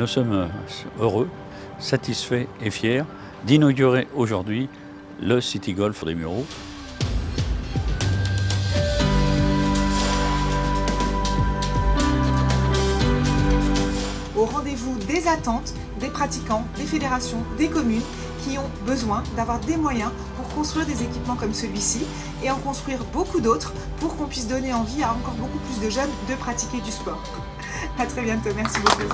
Nous sommes heureux, satisfaits et fiers d'inaugurer aujourd'hui le City Golf des Mureaux. Au rendez-vous des attentes, des pratiquants, des fédérations, des communes qui ont besoin d'avoir des moyens pour construire des équipements comme celui-ci et en construire beaucoup d'autres pour qu'on puisse donner envie à encore beaucoup plus de jeunes de pratiquer du sport. À très bientôt, merci beaucoup.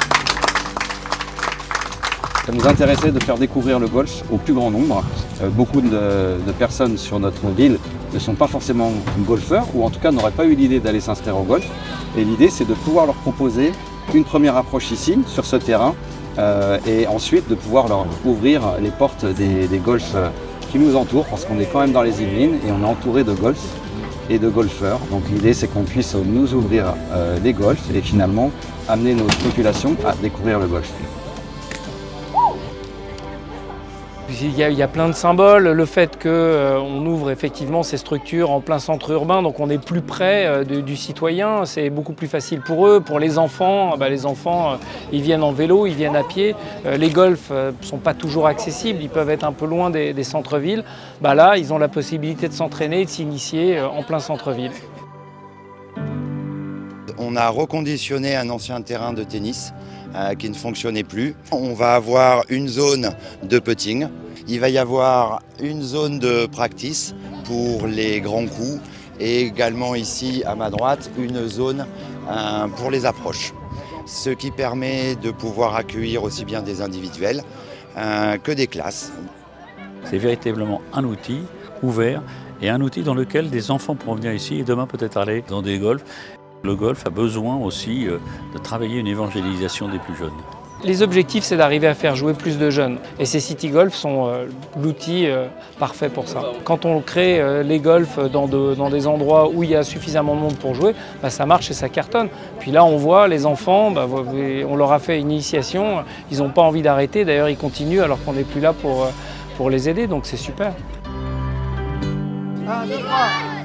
Ça nous intéressait de faire découvrir le golf au plus grand nombre. Beaucoup de personnes sur notre ville ne sont pas forcément golfeurs ou en tout cas n'auraient pas eu l'idée d'aller s'inscrire au golf. Et l'idée c'est de pouvoir leur proposer une première approche ici, sur ce terrain, et ensuite de pouvoir leur ouvrir les portes des golfs qui nous entourent, parce qu'on est quand même dans les Yvelines et on est entouré de golf et de golfeurs. Donc l'idée c'est qu'on puisse nous ouvrir les golfs et finalement amener notre population à découvrir le golf. Il y a plein de symboles, le fait qu'on ouvre effectivement ces structures en plein centre urbain, donc on est plus près du citoyen, c'est beaucoup plus facile pour eux. Pour les enfants, ils viennent en vélo, ils viennent à pied. Les golfs ne sont pas toujours accessibles, ils peuvent être un peu loin des centres-villes. Là, ils ont la possibilité de s'entraîner et de s'initier en plein centre-ville. On a reconditionné un ancien terrain de tennis qui ne fonctionnait plus. On va avoir une zone de putting. Il va y avoir une zone de practice pour les grands coups et également ici à ma droite une zone pour les approches. Ce qui permet de pouvoir accueillir aussi bien des individuels que des classes. C'est véritablement un outil ouvert et un outil dans lequel des enfants pourront venir ici et demain peut-être aller dans des golfs. Le golf a besoin aussi de travailler une évangélisation des plus jeunes. Les objectifs, c'est d'arriver à faire jouer plus de jeunes. Et ces City Golf sont l'outil parfait pour ça. Quand on crée les golfs dans des endroits où il y a suffisamment de monde pour jouer, ça marche et ça cartonne. Puis là, on voit les enfants, on leur a fait une initiation, ils n'ont pas envie d'arrêter. D'ailleurs, ils continuent alors qu'on n'est plus là pour les aider, donc c'est super. 1, 2, 3.